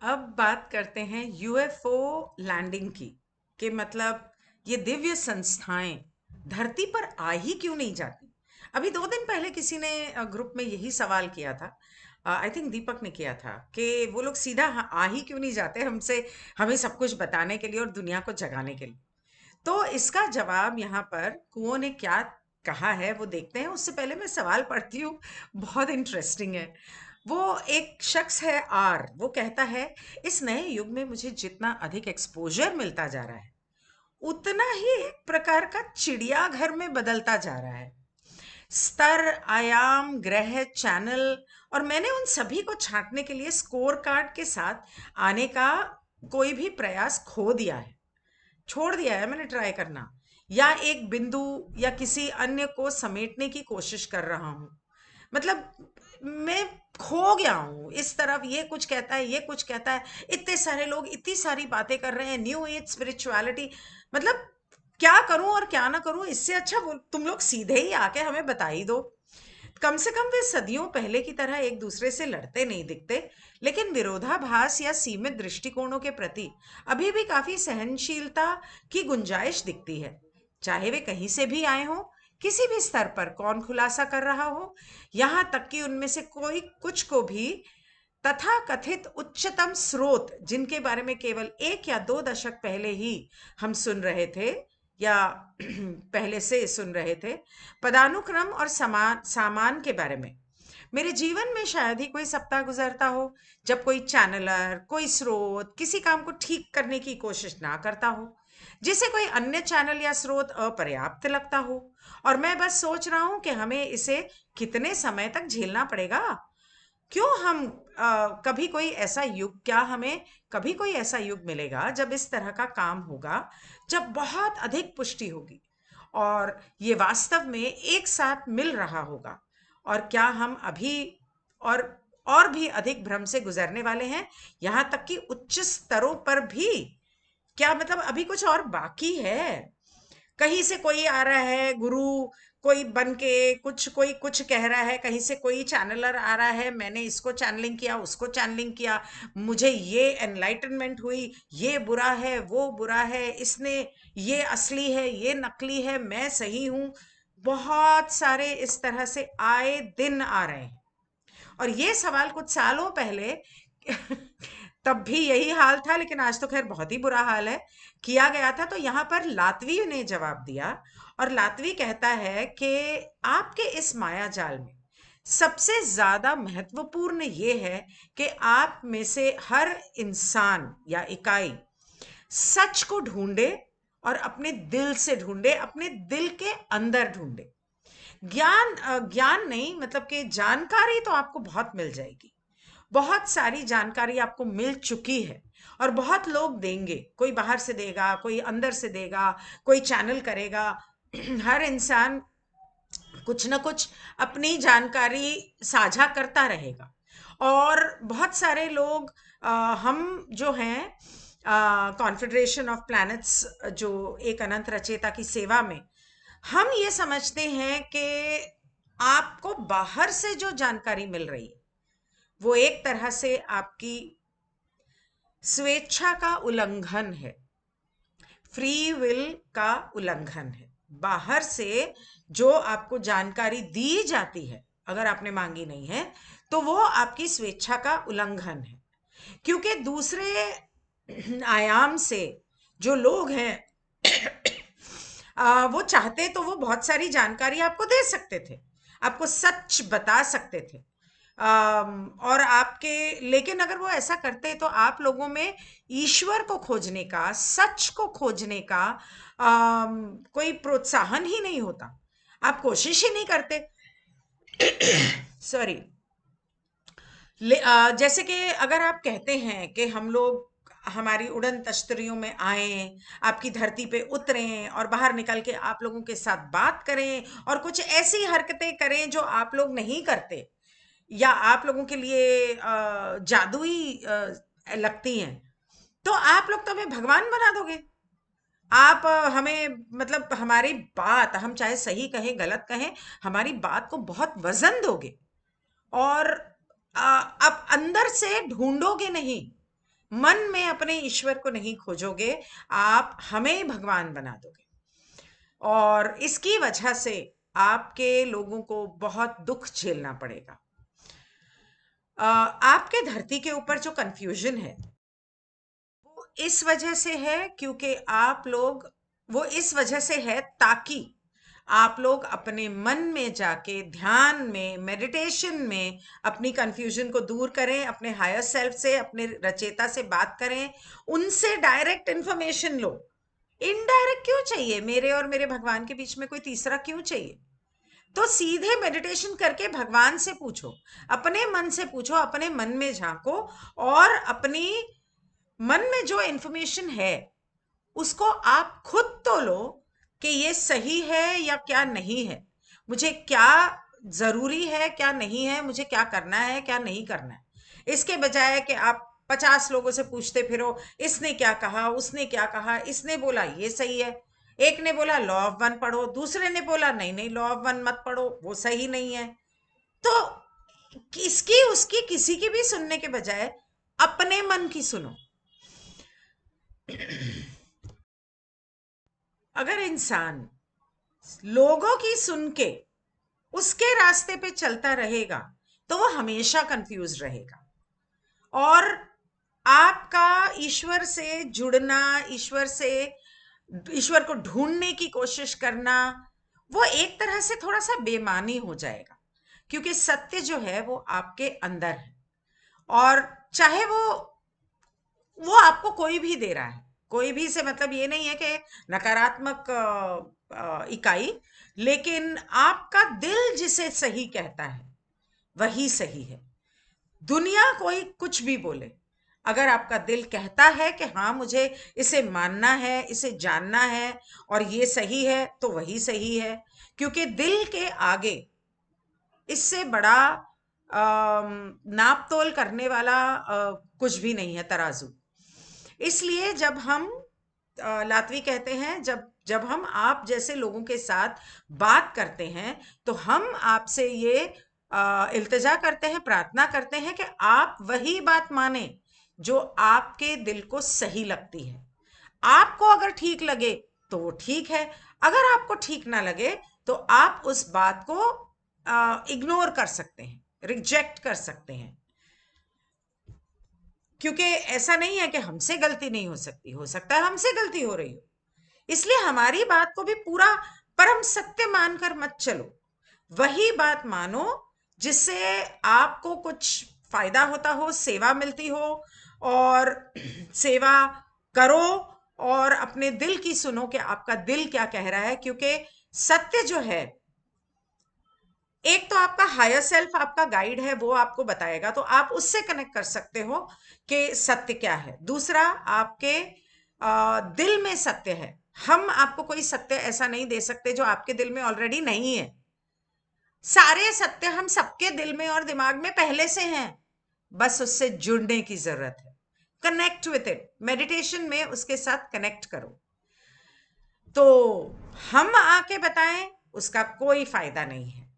अब बात करते हैं यूएफओ लैंडिंग की। कि मतलब ये दिव्य संस्थाएं धरती पर आ ही क्यों नहीं जाती। अभी 2 दिन पहले किसी ने ग्रुप में यही सवाल किया था। आई थिंक दीपक ने किया था कि वो लोग सीधा आ ही क्यों नहीं जाते हमसे, हमें सब कुछ बताने के लिए और दुनिया को जगाने के लिए। तो इसका जवाब यहाँ पर कुओं ने क्या कहा है वो देखते हैं। उससे पहले मैं सवाल पढ़ती हूँ, बहुत इंटरेस्टिंग है। वो एक शख्स है आर, वो कहता है, इस नए युग में मुझे जितना अधिक एक्सपोजर मिलता जा रहा है उतना ही एक प्रकार का चिड़ियाघर में बदलता जा रहा है। स्तर, आयाम, ग्रह, चैनल, और मैंने उन सभी को छांटने के लिए स्कोर कार्ड के साथ आने का कोई भी प्रयास खो दिया है, छोड़ दिया है मैंने ट्राई करना, या एक बिंदु या किसी अन्य को समेटने की कोशिश कर रहा हूं। मतलब मैं खो गया हूं इस तरफ, ये कुछ कहता है, ये कुछ कहता है, इतने सारे लोग इतनी सारी बातें कर रहे हैं, न्यू एज स्पिरिचुअलिटी। मतलब क्या करूं और क्या ना करूं, इससे अच्छा तुम लोग सीधे ही आके हमें बता ही दो। कम से कम वे सदियों पहले की तरह एक दूसरे से लड़ते नहीं दिखते, लेकिन विरोधाभास या सीमित दृष्टिकोणों के प्रति अभी भी काफी सहनशीलता की गुंजाइश दिखती है। चाहे वे कहीं से भी आए हों, किसी भी स्तर पर कौन खुलासा कर रहा हो, यहाँ तक कि उनमें से कोई कुछ को भी तथा कथित उच्चतम स्रोत, जिनके बारे में केवल 1 या 2 दशक पहले ही हम सुन रहे थे या पहले से सुन रहे थे, पदानुक्रम और समान सामान के बारे में। मेरे जीवन में शायद ही कोई सप्ताह गुजरता हो जब कोई चैनलर, कोई स्रोत किसी काम को ठीक करने की कोशिश ना करता हो, जिसे कोई अन्य चैनल या स्रोत अपर्याप्त लगता हो। और मैं बस सोच रहा हूं कि हमें इसे कितने समय तक झेलना पड़ेगा। क्यों हम कभी कोई ऐसा युग, क्या हमें कभी कोई ऐसा युग मिलेगा जब इस तरह का काम होगा, जब बहुत अधिक पुष्टि होगी और ये वास्तव में एक साथ मिल रहा होगा? और क्या हम अभी और और भी अधिक भ्रम से गुजरने वाले हैं, यहाँ तक कि उच्च स्तरों पर भी? क्या मतलब अभी कुछ और बाकी है? कहीं से कोई आ रहा है गुरु, कोई बन के कुछ, कोई कुछ कह रहा है, कहीं से कोई चैनलर आ रहा है, मैंने इसको चैनलिंग किया, उसको चैनलिंग किया, मुझे ये एनलाइटनमेंट हुई, ये बुरा है, वो बुरा है, इसने, ये असली है, ये नकली है, मैं सही हूं। बहुत सारे इस तरह से आए दिन आ रहे हैं। और ये सवाल कुछ सालों पहले तब भी यही हाल था, लेकिन आज तो खैर बहुत ही बुरा हाल है, किया गया था। तो यहाँ पर लातवी ने जवाब दिया, और लातवी कहता है कि आपके इस माया जाल में सबसे ज्यादा महत्वपूर्ण ये है कि आप में से हर इंसान या इकाई सच को ढूंढे, और अपने दिल से ढूंढे, अपने दिल के अंदर ढूंढे। ज्ञान नहीं, मतलब कि जानकारी तो आपको बहुत मिल जाएगी, बहुत सारी जानकारी आपको मिल चुकी है, और बहुत लोग देंगे, कोई बाहर से देगा, कोई अंदर से देगा, कोई चैनल करेगा। हर इंसान कुछ ना कुछ अपनी जानकारी साझा करता रहेगा। और बहुत सारे लोग, हम जो हैं कॉन्फेडरेशन ऑफ प्लैनेट्स, जो एक अनंत रचेता की सेवा में, हम ये समझते हैं कि आपको बाहर से जो जानकारी मिल रही है वो एक तरह से आपकी स्वेच्छा का उल्लंघन है, फ्री विल का उल्लंघन है। बाहर से जो आपको जानकारी दी जाती है, अगर आपने मांगी नहीं है, तो वो आपकी स्वेच्छा का उल्लंघन है। क्योंकि दूसरे आयाम से जो लोग हैं, वो चाहते तो वो बहुत सारी जानकारी आपको दे सकते थे, आपको सच बता सकते थे। और आपके, लेकिन अगर वो ऐसा करते तो आप लोगों में ईश्वर को खोजने का, सच को खोजने का कोई प्रोत्साहन ही नहीं होता। आप कोशिश ही नहीं करते। सॉरी। जैसे कि अगर आप कहते हैं कि हम लोग हमारी उड़न तश्तरियों में आए, आपकी धरती पे उतरें और बाहर निकल के आप लोगों के साथ बात करें और कुछ ऐसी हरकतें करें जो आप लोग नहीं करते, या आप लोगों के लिए जादुई लगती हैं, तो आप लोग तो हमें भगवान बना दोगे। आप हमें, मतलब हमारी बात, हम चाहे सही कहें गलत कहें, हमारी बात को बहुत वजन दोगे, और आप अंदर से ढूंढोगे नहीं। मन में अपने ईश्वर को नहीं खोजोगे, आप हमें भगवान बना दोगे। और इसकी वजह से आपके लोगों को बहुत दुख झेलना पड़ेगा। आपके धरती के ऊपर जो कंफ्यूजन है वो इस वजह से है क्योंकि आप लोग, वो इस वजह से है ताकि आप लोग अपने मन में जाके ध्यान में, मेडिटेशन में अपनी कंफ्यूजन को दूर करें, अपने हायर सेल्फ से, अपने रचेता से बात करें, उनसे डायरेक्ट इंफॉर्मेशन लो। इनडायरेक्ट क्यों चाहिए? मेरे और मेरे भगवान के बीच में कोई तीसरा क्यों चाहिए? तो सीधे मेडिटेशन करके भगवान से पूछो, अपने मन से पूछो, अपने मन में झांको और अपनी मन में जो इंफॉर्मेशन है उसको आप खुद तो लो कि ये सही है या क्या नहीं है, मुझे क्या जरूरी है क्या नहीं है, मुझे क्या करना है क्या नहीं करना है। इसके बजाय कि आप 50 लोगों से पूछते फिरो, इसने क्या कहा, उसने क्या कहा, इसने बोला ये सही है, एक ने बोला लॉ ऑफ वन पढ़ो, दूसरे ने बोला नहीं नहीं लॉ ऑफ वन मत पढ़ो, वो सही नहीं है। तो इसकी उसकी किसी की भी सुनने के बजाय अपने मन की सुनो। अगर इंसान लोगों की सुन के उसके रास्ते पे चलता रहेगा तो वो हमेशा कंफ्यूज रहेगा। और आपका ईश्वर से जुड़ना, ईश्वर को ढूंढने की कोशिश करना, वो एक तरह से थोड़ा सा बेमानी हो जाएगा, क्योंकि सत्य जो है वो आपके अंदर है। और चाहे वो आपको कोई भी दे रहा है, कोई भी से मतलब ये नहीं है कि नकारात्मक इकाई, लेकिन आपका दिल जिसे सही कहता है वही सही है। दुनिया कोई कुछ भी बोले, अगर आपका दिल कहता है कि हाँ मुझे इसे मानना है, इसे जानना है और ये सही है, तो वही सही है। क्योंकि दिल के आगे इससे बड़ा नाप तोल करने वाला कुछ भी नहीं है, तराजू। इसलिए जब हम लातवी कहते हैं, जब जब हम आप जैसे लोगों के साथ बात करते हैं तो हम आपसे ये इल्तिजा करते हैं, प्रार्थना करते हैं कि आप वही बात माने जो आपके दिल को सही लगती है। आपको अगर ठीक लगे तो वो ठीक है, अगर आपको ठीक ना लगे तो आप उस बात को इग्नोर कर सकते हैं, रिजेक्ट कर सकते हैं। क्योंकि ऐसा नहीं है कि हमसे गलती नहीं हो सकती, हो सकता है हमसे गलती हो रही हो, इसलिए हमारी बात को भी पूरा परम सत्य मानकर मत चलो। वही बात मानो जिससे आपको कुछ फायदा होता हो, सेवा मिलती हो, और सेवा करो और अपने दिल की सुनो कि आपका दिल क्या कह रहा है। क्योंकि सत्य जो है, एक तो आपका हायर सेल्फ आपका गाइड है, वो आपको बताएगा, तो आप उससे कनेक्ट कर सकते हो कि सत्य क्या है। दूसरा, आपके दिल में सत्य है। हम आपको कोई सत्य ऐसा नहीं दे सकते जो आपके दिल में ऑलरेडी नहीं है। सारे सत्य हम सबके दिल में और दिमाग में पहले से हैं, बस उससे जुड़ने की जरूरत है। कनेक्ट विथ इट, मेडिटेशन में उसके साथ कनेक्ट करो। तो हम आके बताएं उसका कोई फायदा नहीं है।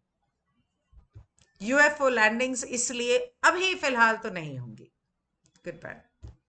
यूएफओ लैंडिंग्स इसलिए अभी फिलहाल तो नहीं होंगी। Good bye.